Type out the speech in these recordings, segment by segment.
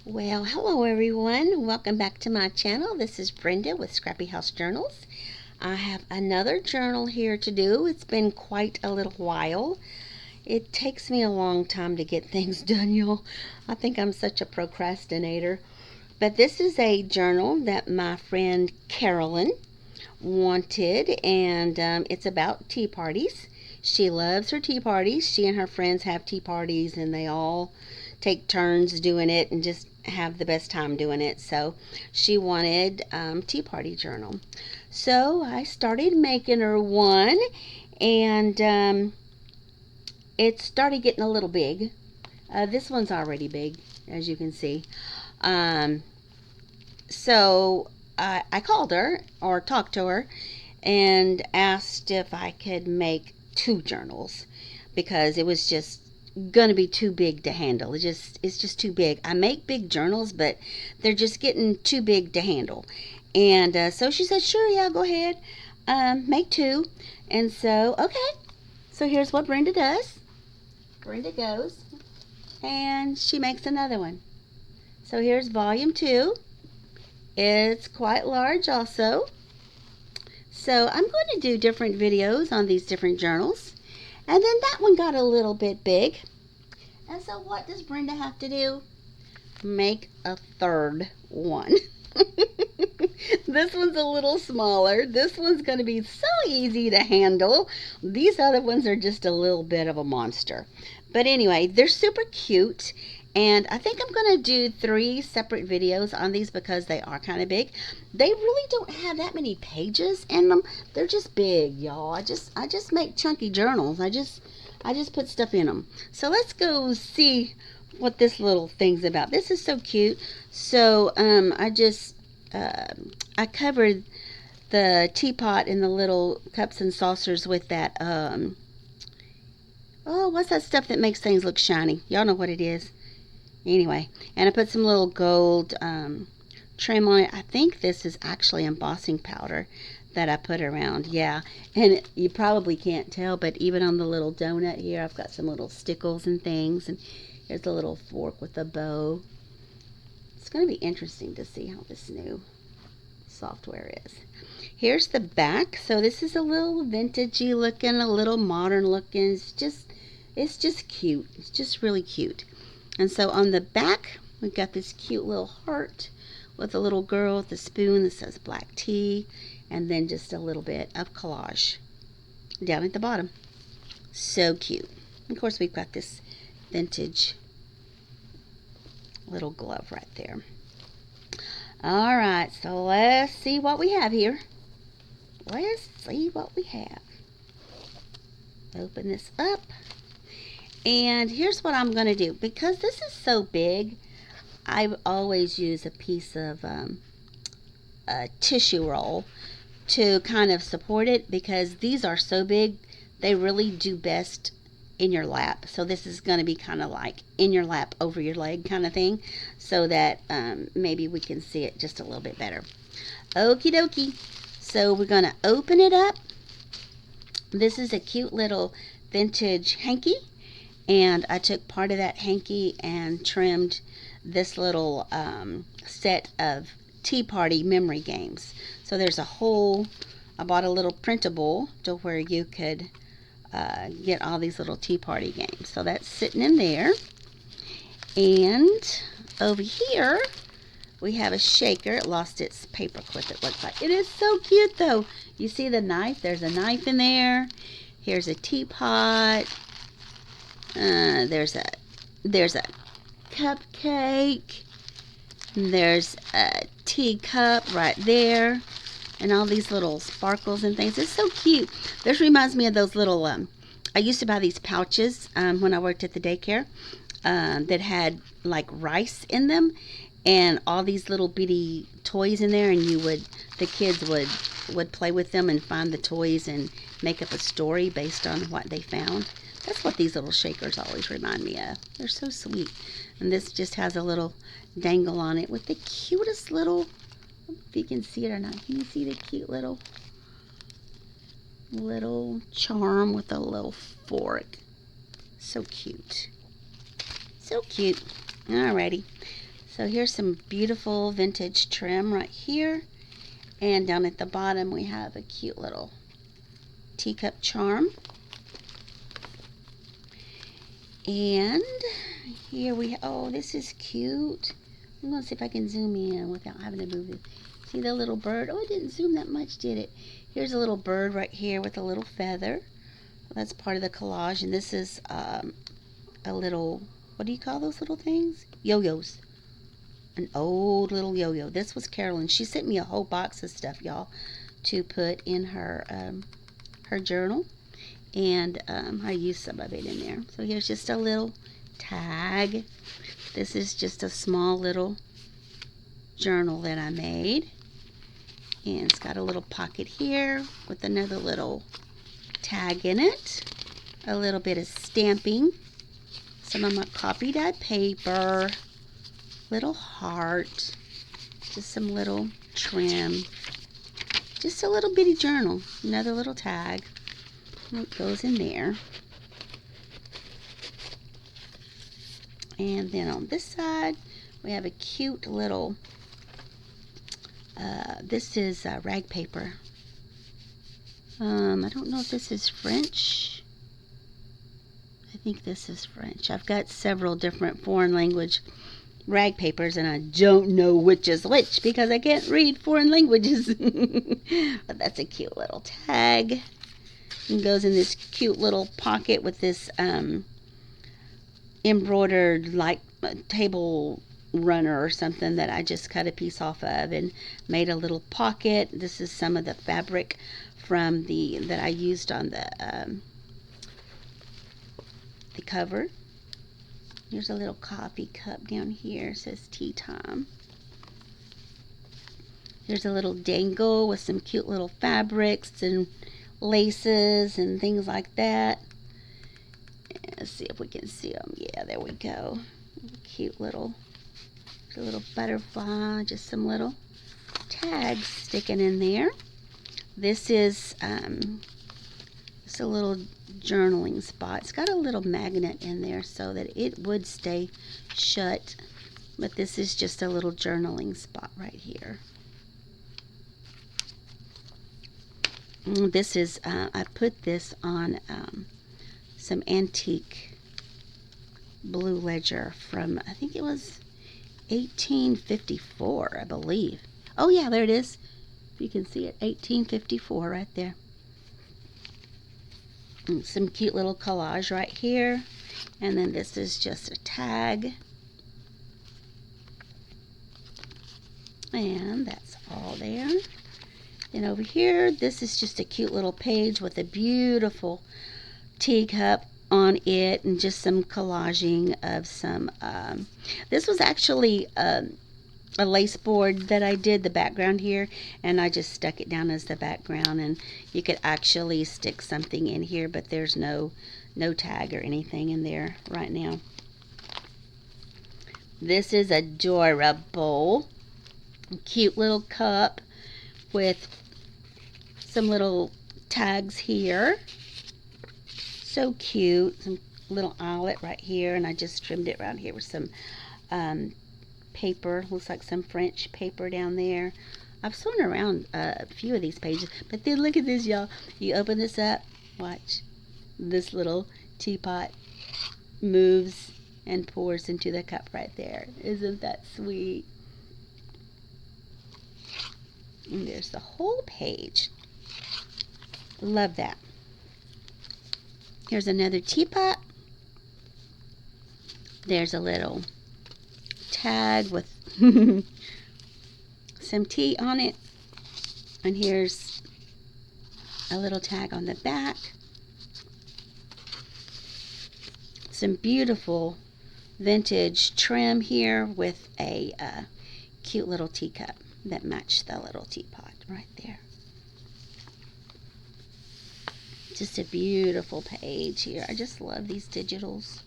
Well, hello everyone. Welcome back to my channel. This is Brenda with Scrappy House Journals. I have another journal here to do. It's been quite a little while. It takes me a long time to get things done, y'all. I think I'm such a procrastinator. But this is a journal that my friend Carolyn wanted, and it's about tea parties. She loves her tea parties. She and her friends have tea parties, and they all take turns doing it and just have the best time doing it. So she wanted tea party journal. So I started making her one, and it started getting a little big. This one's already big, as you can see. Um, so I called her or talked to her and asked if I could make two journals because it was just gonna be too big to handle. It's just too big. I make big journals, but they're just getting too big to handle. And so she said, "Sure, yeah, go ahead, make two." And so okay, so here's what Brenda does. Brenda goes and she makes another one. So here's volume two. It's quite large also. So I'm going to do different videos on these different journals. And then that one got a little bit big. And so what does Brenda have to do? Make a third one. This one's a little smaller. This one's going to be so easy to handle. These other ones are just a little bit of a monster. But anyway, they're super cute. And I think I'm going to do 3 separate videos on these because they are kind of big. They really don't have that many pages in them. They're just big, y'all. I just make chunky journals. I just put stuff in them. So let's go see what this little thing's about. This is so cute. So I covered the teapot and the little cups and saucers with that oh, what's that stuff that makes things look shiny? Y'all know what it is. Anyway, and I put some little gold trim on it. I think this is actually embossing powder that I put around. Yeah, and you probably can't tell, but even on the little donut here, I've got some little stickles and things. And here's a little fork with a bow. It's going to be interesting to see how this new software is. Here's the back. So this is a little vintagey looking, a little modern looking. It's just cute. It's just really cute. And so on the back, we've got this cute little heart with a little girl with a spoon that says black tea, and then just a little bit of collage down at the bottom. So cute. Of course, we've got this vintage little glove right there. All right, so let's see what we have here. Let's see what we have. Open this up. And here's what I'm going to do. Because this is so big, I always use a piece of a tissue roll to kind of support it, because these are so big, they really do best in your lap. So this is going to be kind of like in your lap over your leg kind of thing, so that maybe we can see it just a little bit better. Okie dokie. So we're going to open it up. This is a cute little vintage hanky. And I took part of that hanky and trimmed this little set of tea party memory games. So there's a whole, I bought a little printable to where you could get all these little tea party games. So that's sitting in there. And over here, we have a shaker. It lost its paper clip, it looks like. It is so cute though. You see the knife? There's a knife in there. Here's a teapot. There's a cupcake. There's a teacup right there, and all these little sparkles and things. It's so cute. This reminds me of those little. I used to buy these pouches when I worked at the daycare that had like rice in them, and all these little bitty toys in there, and the kids would play with them and find the toys and make up a story based on what they found. That's what these little shakers always remind me of. They're so sweet. And this just has a little dangle on it with the cutest little, I don't know if you can see it or not. Can you see the cute little charm with a little fork? So cute. So cute. Alrighty. So here's some beautiful vintage trim right here. And down at the bottom we have a cute little teacup charm. And here we oh, this is cute. I'm going to see if I can zoom in without having to move it. See the little bird? Oh, it didn't zoom that much, did it? Here's a little bird right here with a little feather. That's part of the collage. And this is a little, what do you call those little things? Yo-yos. An old little yo-yo. This was Carolyn. She sent me a whole box of stuff, y'all, to put in her her journal. And I used some of it in there. So here's just a little tag. This is just a small little journal that I made. And it's got a little pocket here with another little tag in it. A little bit of stamping. Some of my copied out paper. Little heart. Just some little trim. Just a little bitty journal. Another little tag. It goes in there. And then on this side, we have a cute little, this is rag paper. I don't know if this is French. I think this is French. I've got several different foreign language rag papers, and I don't know which is which because I can't read foreign languages. But that's a cute little tag. It goes in this cute little pocket with this embroidered like table runner or something that I just cut a piece off of and made a little pocket. This is some of the fabric from that I used on the cover. Here's a little coffee cup down here. It says tea time. Here's a little dangle with some cute little fabrics and laces and things like that. Let's see if we can see them. Yeah, there we go. Cute little, a little butterfly, just some little tags sticking in there. This is it's a little journaling spot. It's got a little magnet in there so that it would stay shut, but this is just a little journaling spot right here. This is I put this on some antique blue ledger from, I think it was 1854, I believe. Oh yeah, there it is. You can see it, 1854 right there. And some cute little collage right here. And then this is just a tag. And that's all there. Then over here, this is just a cute little page with a beautiful teacup on it and just some collaging of some, this was actually a lace board that I did, the background here, and I just stuck it down as the background, and you could actually stick something in here, but there's no tag or anything in there right now. This is adorable. Cute little cup with some little tags here. So cute. Some little eyelet right here, and I just trimmed it around here with some paper. Looks like some French paper down there. I've sewn around a few of these pages, but then look at this, y'all. You open this up, watch. This little teapot moves and pours into the cup right there. Isn't that sweet? And there's the whole page. Love that. Here's another teapot. There's a little tag with some tea on it. And here's a little tag on the back. Some beautiful vintage trim here with a cute little teacup that matched the little teapot right there. Just a beautiful page here. I just love these digitals.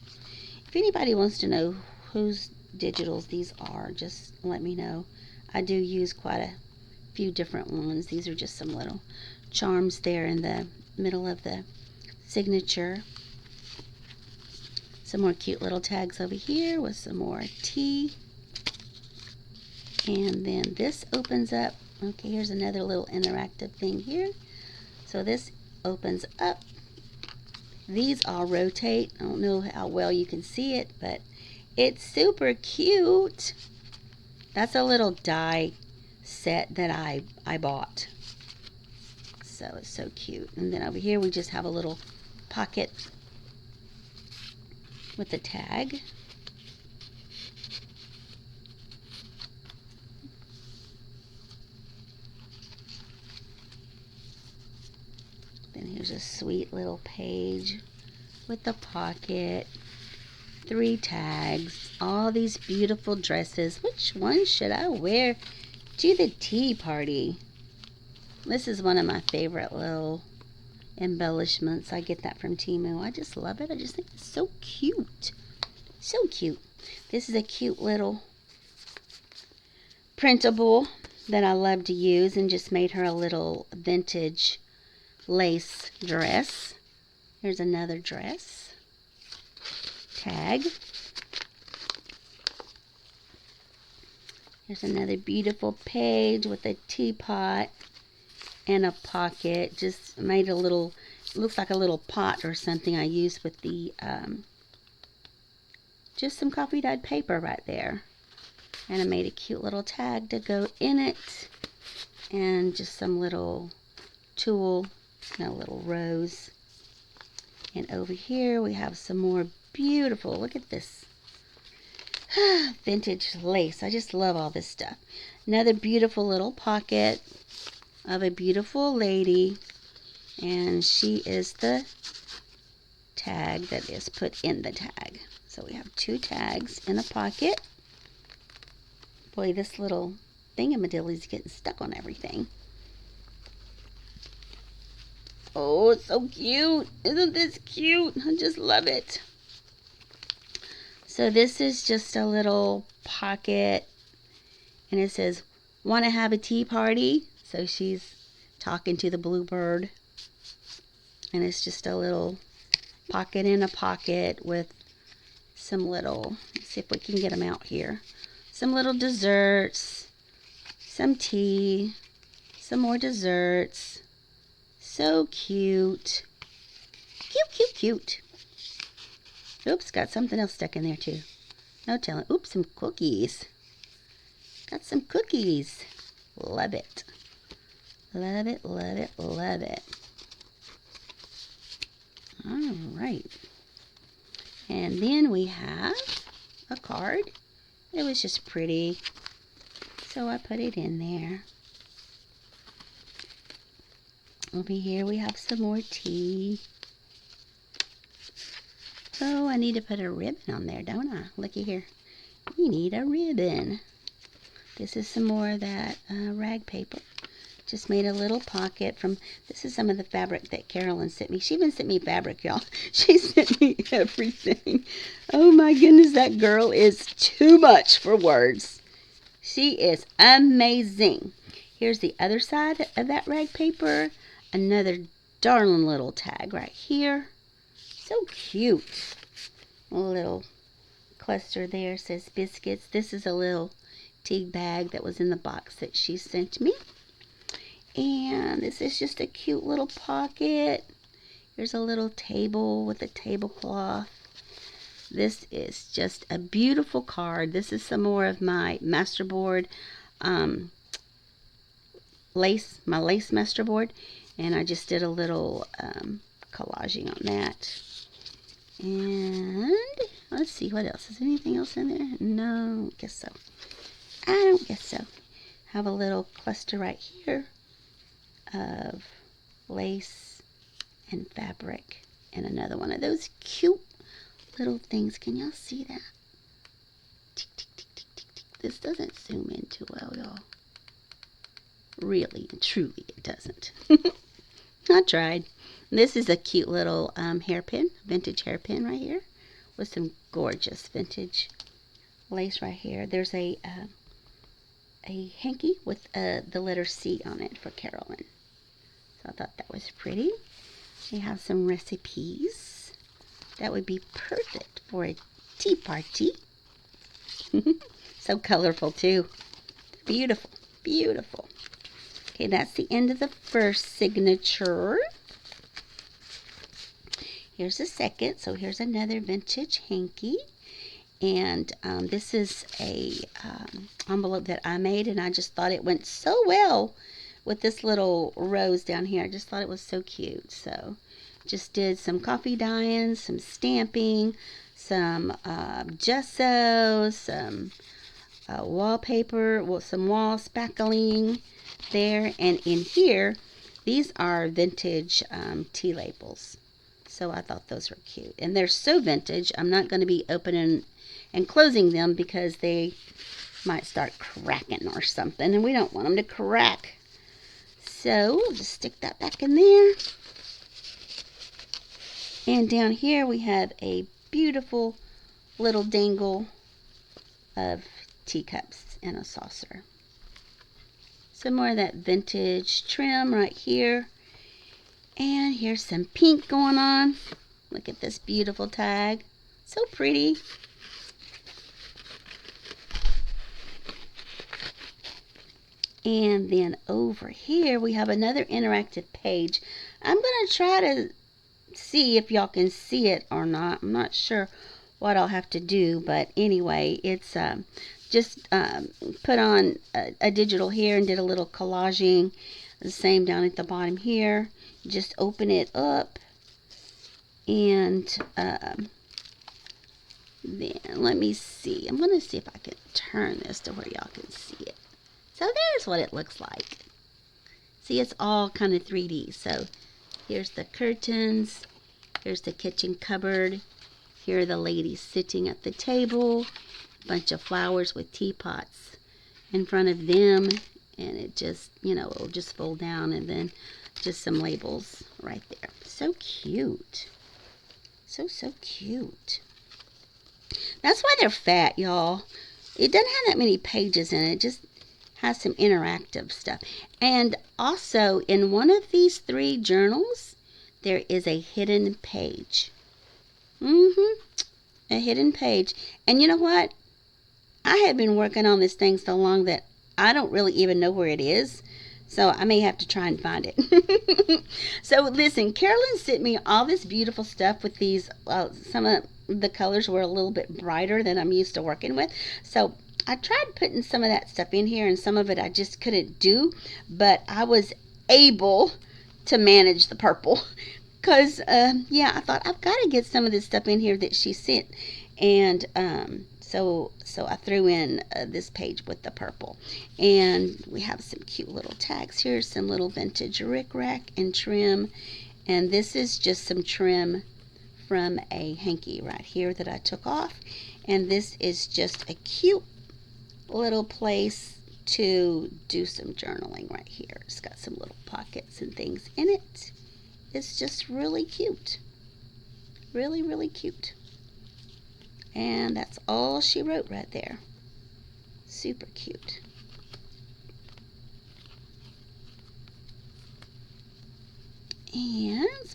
If anybody wants to know whose digitals these are, just let me know. I do use quite a few different ones. These are just some little charms there in the middle of the signature. Some more cute little tags over here with some more tea. And then this opens up. Okay, here's another little interactive thing here. So this opens up. These all rotate. I don't know how well you can see it, but it's super cute. That's a little die set that I bought. So it's so cute. And then over here we just have a little pocket with the tag. Then here's a sweet little page with the pocket, 3 tags, all these beautiful dresses. Which one should I wear to the tea party? This is one of my favorite little embellishments. I get that from Temu. I just love it. I just think it's so cute. So cute. This is a cute little printable that I love to use, and just made her a little vintage lace dress. Here's another dress. Tag. Here's another beautiful page with a teapot and a pocket. Just made a little, looks like a little pot or something I used with the, just some coffee dyed paper right there. And I made a cute little tag to go in it. And just some little tulle, and a little rose. And over here we have some more beautiful, look at this, vintage lace. I just love all this stuff. Another beautiful little pocket of a beautiful lady, and she is the tag that is put in the tag. So we have 2 tags in a pocket. Boy, this little thingamadilly is getting stuck on everything. Oh, it's so cute. Isn't this cute? I just love it. So this is just a little pocket, and it says, "Want to have a tea party?" So she's talking to the bluebird. And it's just a little pocket in a pocket with some little, let's see if we can get them out here. Some little desserts, some tea, some more desserts. So cute. Cute, cute, cute. Oops, got something else stuck in there too. No telling. Oops, some cookies. Got some cookies. Love it. Love it, love it, love it. All right. And then we have a card. It was just pretty, so I put it in there. Over here we have some more tea. Oh, I need to put a ribbon on there, don't I? Looky here. We need a ribbon. This is some more of that rag paper. Just made a little pocket from, this is some of the fabric that Carolyn sent me. She even sent me fabric, y'all. She sent me everything. Oh my goodness, that girl is too much for words. She is amazing. Here's the other side of that rag paper. Another darling little tag right here. So cute. A little cluster there says biscuits. This is a little tea bag that was in the box that she sent me. And this is just a cute little pocket. Here's a little table with a tablecloth. This is just a beautiful card. This is some more of my masterboard lace, my lace masterboard. And I just did a little collaging on that. And let's see what else. Is anything else in there? No, I don't guess so. I don't guess so. Have a little cluster right here of lace and fabric, and another one of those cute little things. Can y'all see that? Tick, tick, tick, tick, tick, tick. This doesn't zoom in too well, y'all. Really and truly it doesn't. I tried. This is a cute little hairpin, vintage hairpin right here, with some gorgeous vintage lace right here. There's a hanky with the letter C on it for Carolyn. So I thought that was pretty. We have some recipes. That would be perfect for a tea party. So colorful too. Beautiful, beautiful. Okay, that's the end of the first signature. Here's the second. So here's another vintage hanky. And this is a envelope that I made, and I just thought it went so well with this little rose down here. I just thought it was so cute. So just did some coffee dyeing, some stamping, some gesso, some wallpaper, well, some wall spackling there. And in here, these are vintage tea labels. So I thought those were cute. And they're so vintage, I'm not going to be opening and closing them because they might start cracking or something. And we don't want them to crack. So we'll just stick that back in there. And down here we have a beautiful little dangle of teacups in a saucer. Some more of that vintage trim right here. And here's some pink going on. Look at this beautiful tag. So pretty. And then over here we have another interactive page. I'm going to try to see if y'all can see it or not. I'm not sure what I'll have to do, but anyway, it's just put on a digital here and did a little collaging. The same down at the bottom here. Just open it up, and then let me see. I'm going to see if I can turn this to where y'all can see it. So there's what it looks like. See, it's all kind of 3D. So here's the curtains. Here's the kitchen cupboard. Here are the ladies sitting at the table. A bunch of flowers with teapots in front of them. And it just, it'll just fold down, and then just some labels right there. So cute. So cute. That's why they're fat, y'all. It doesn't have that many pages in it. It just has some interactive stuff. And also, in one of these 3 journals, there is a hidden page. A hidden page. And you know what? I have been working on this thing so long that I don't really even know where it is. So I may have to try and find it. So listen, Carolyn sent me all this beautiful stuff with these. Some of the colors were a little bit brighter than I'm used to working with. So I tried putting some of that stuff in here, and some of it I just couldn't do. But I was able to manage the purple. Because, I thought I've got to get some of this stuff in here that she sent. And so I threw in this page with the purple. And we have some cute little tags here, some little vintage rickrack and trim. And this is just some trim from a hanky right here that I took off. And this is just a cute little place to do some journaling right here. It's got some little pockets and things in it. It's just really cute. Really, really cute. And that's all she wrote right there. Super cute. And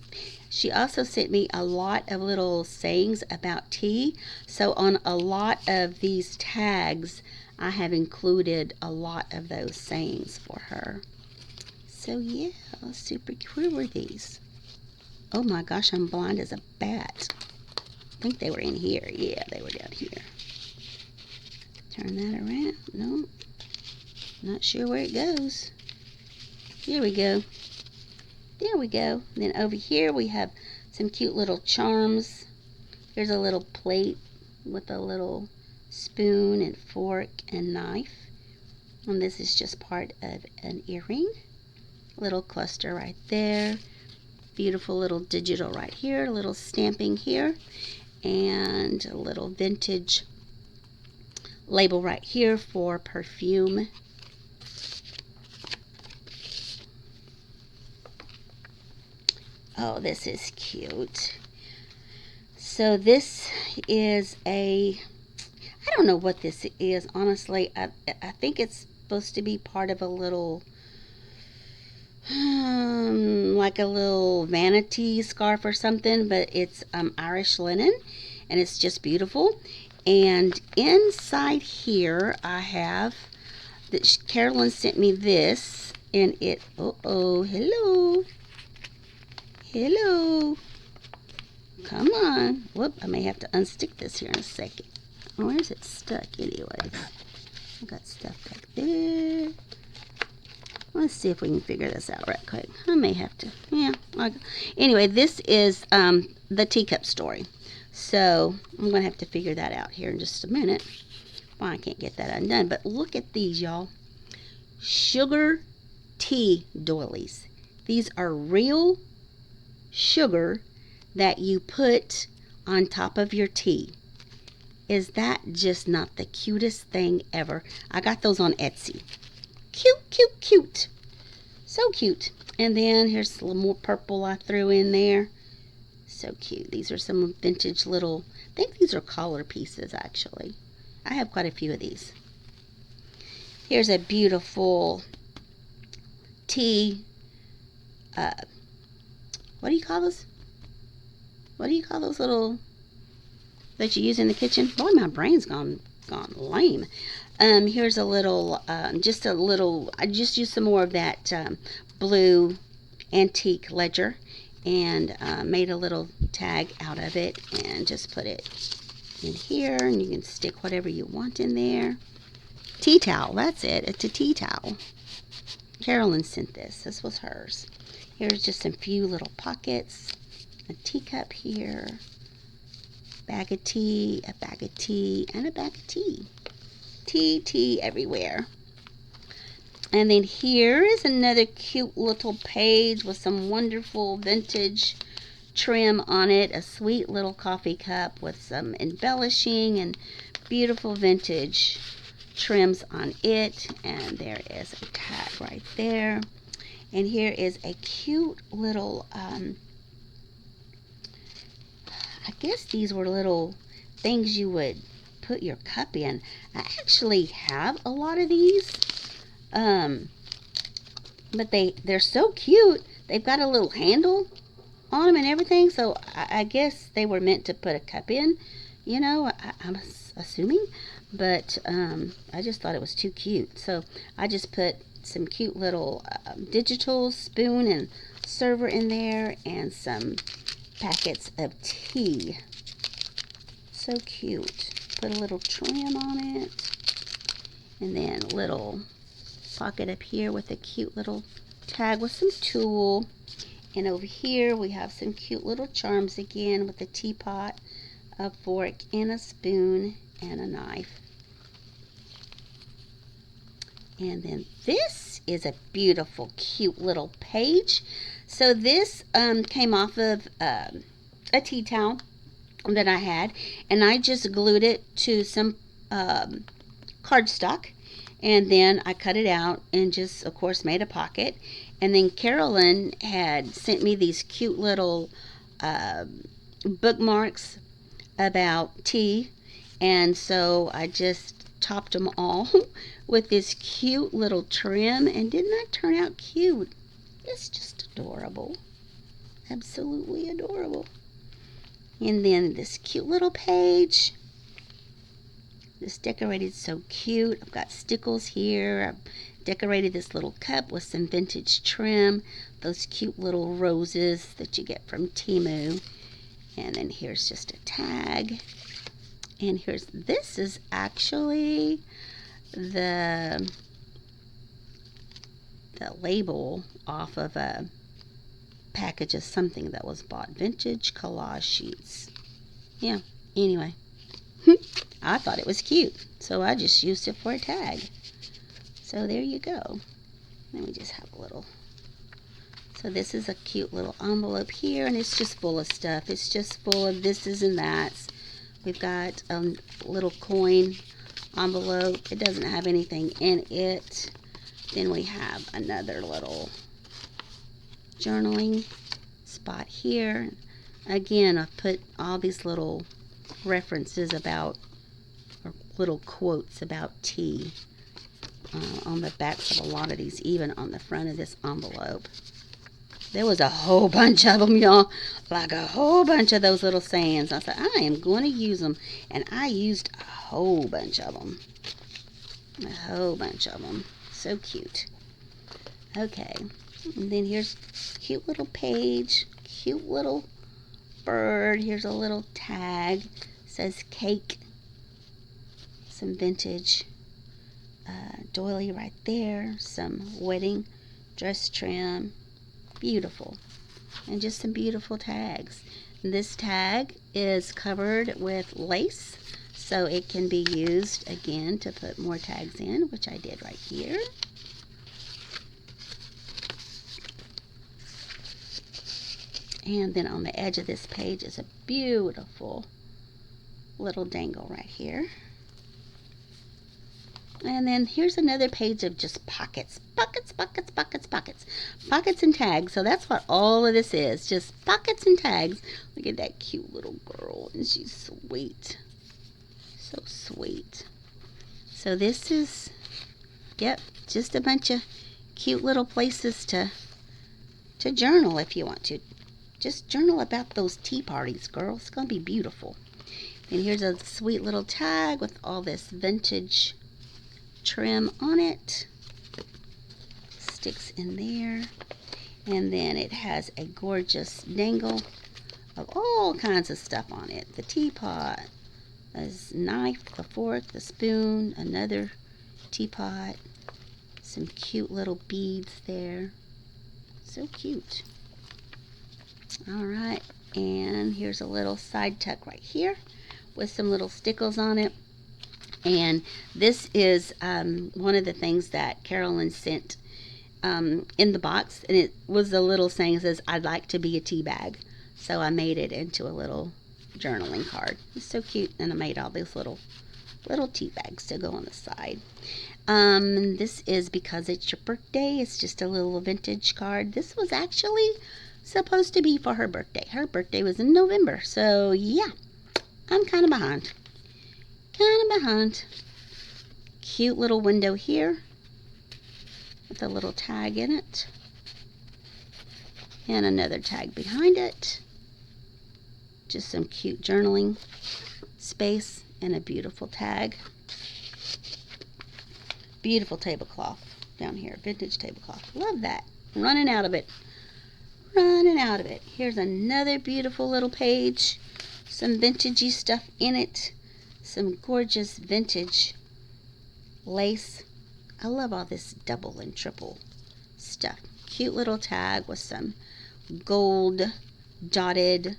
she also sent me a lot of little sayings about tea. So on a lot of these tags, I have included a lot of those sayings for her. So yeah, super cool. Where were these? Oh my gosh, I'm blind as a bat. I think they were in here. Yeah, they were down here. Turn that around. No, not sure where it goes. Here we go. There we go. And then over here we have some cute little charms. Here's a little plate with a little spoon and fork and knife. And this is just part of an earring. Little cluster right there. Beautiful little digital right here. A little stamping here. And a little vintage label right here for perfume. Oh, this is cute. So this is I don't know what this is, honestly. I think it's supposed to be part of a little, like a little vanity scarf or something, but it's Irish linen, and it's just beautiful. And inside here I have that Carolyn sent me this, and it, hello, hello, come on. Whoop, I may have to unstick this here in a second. Where is it stuck anyways? I got stuff back there. Let's see if we can figure this out right quick. I may have to, yeah. Anyway, this is the teacup story. So I'm going to have to figure that out here in just a minute. Well, I can't get that undone, but look at these, y'all. Sugar tea doilies. These are real sugar that you put on top of your tea. Is that just not the cutest thing ever? I got those on Etsy. Cute, cute, cute. So cute. And then here's a little more purple I threw in there. So cute. These are some vintage little, I think these are collar pieces actually. I have quite a few of these. Here's a beautiful tea, what do you call those? What do you call those little, that you use in the kitchen? Boy, my brain's gone lame. Here's a little, I just used some more of that blue antique ledger and made a little tag out of it and just put it in here, and you can stick whatever you want in there. Tea towel, that's it. It's a tea towel. Carolyn sent this. This was hers. Here's just some few little pockets. A teacup here. Bag of tea, a bag of tea, and a bag of tea. Tea everywhere. And then here is another cute little page with some wonderful vintage trim on it. A sweet little coffee cup with some embellishing and beautiful vintage trims on it. And there is a tag right there. And here is a cute little, I guess these were little things you would put your cup in. I actually have a lot of these. But they're so cute. They've got a little handle on them and everything, so I guess they were meant to put a cup in, you know, I'm assuming, but I just thought it was too cute, so I just put some cute little digital spoon and server in there and some packets of tea. So cute. Put a little trim on it, and then a little pocket up here with a cute little tag with some tulle. And over here we have some cute little charms again with a teapot, a fork, and a spoon, and a knife. And then this is a beautiful, cute little page. So this came off of a tea towel that I had, and I just glued it to some cardstock, and then I cut it out and just, of course, made a pocket. And then Carolyn had sent me these cute little bookmarks about tea, and so I just topped them all with this cute little trim. And didn't that turn out cute? It's just adorable. Absolutely adorable. And then this cute little page. This decorated so cute. I've got stickles here. I've decorated this little cup with some vintage trim. Those cute little roses that you get from Temu. And then here's just a tag. And this is actually the label off of a package of something that was bought. Vintage collage sheets. Yeah, anyway. I thought it was cute, so I just used it for a tag. So there you go. Then we just have a little. So this is a cute little envelope here, and it's just full of stuff. It's just full of thises and that's. We've got a little coin envelope. It doesn't have anything in it. Then we have another little journaling spot here. Again, I've put all these little references about, or little quotes about tea on the backs of a lot of these, even on the front of this envelope. There was a whole bunch of them, y'all, like a whole bunch of those little sayings. I said, I am going to use them, and I used a whole bunch of them. A whole bunch of them. So cute. Okay. And then here's a cute little page. Cute little bird. Here's a little tag. It says cake. Some vintage doily right there. Some wedding dress trim. Beautiful. And just some beautiful tags. This tag is covered with lace, so it can be used again to put more tags in, which I did right here. And then on the edge of this page is a beautiful little dangle right here. And then here's another page of just pockets. Pockets, pockets, pockets, pockets. Pockets and tags. So that's what all of this is. Just pockets and tags. Look at that cute little girl. And she's sweet. So sweet. So this is, yep, just a bunch of cute little places to journal if you want to. Just journal about those tea parties, girl. It's going to be beautiful. And here's a sweet little tag with all this vintage trim on it. Sticks in there. And then it has a gorgeous dangle of all kinds of stuff on it. The teapot, a knife, the fork, the spoon, another teapot, some cute little beads there. So cute. Alright, and here's a little side tuck right here with some little stickles on it. And this is one of the things that Carolyn sent in the box, and it was a little saying that says, "I'd like to be a tea bag." So I made it into a little journaling card. It's so cute, and I made all these little tea bags to go on the side. This is because it's your birthday. It's just a little vintage card. This was actually supposed to be for her birthday. Her birthday was in November, so yeah, I'm kind of behind. Cute little window here with a little tag in it, and another tag behind it. Just some cute journaling space and a beautiful tag. Beautiful tablecloth down here, vintage tablecloth. Love that. Running out of it. Here's another beautiful little page. Some vintagey stuff in it. Some gorgeous vintage lace. I love all this double and triple stuff. Cute little tag with some gold dotted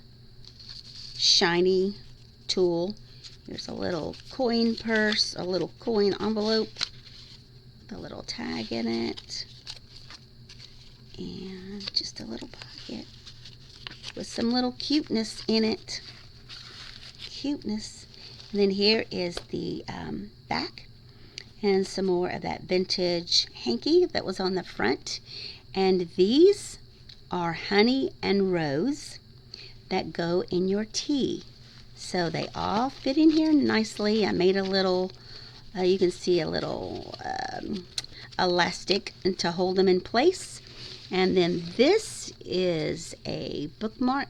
shiny tulle. Here's a little coin purse, a little coin envelope with a little tag in it. And just a little pocket with some little cuteness in it. Cuteness. And then here is the back, and some more of that vintage hanky that was on the front. And these are honey and rose that go in your tea. So they all fit in here nicely. I made a little, you can see a little elastic to hold them in place. And then this is a bookmark.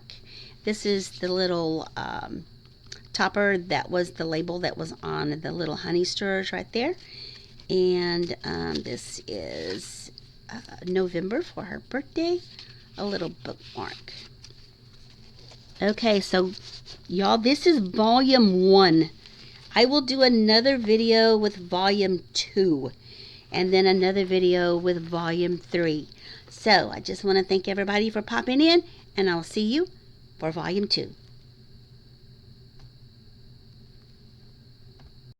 This is the little topper that was the label that was on the little honey stirrers right there. And this is November for her birthday, a little bookmark. Okay, so y'all, this is volume 1. I will do another video with volume 2, and then another video with volume 3. So I just want to thank everybody for popping in, and I'll see you for volume 2.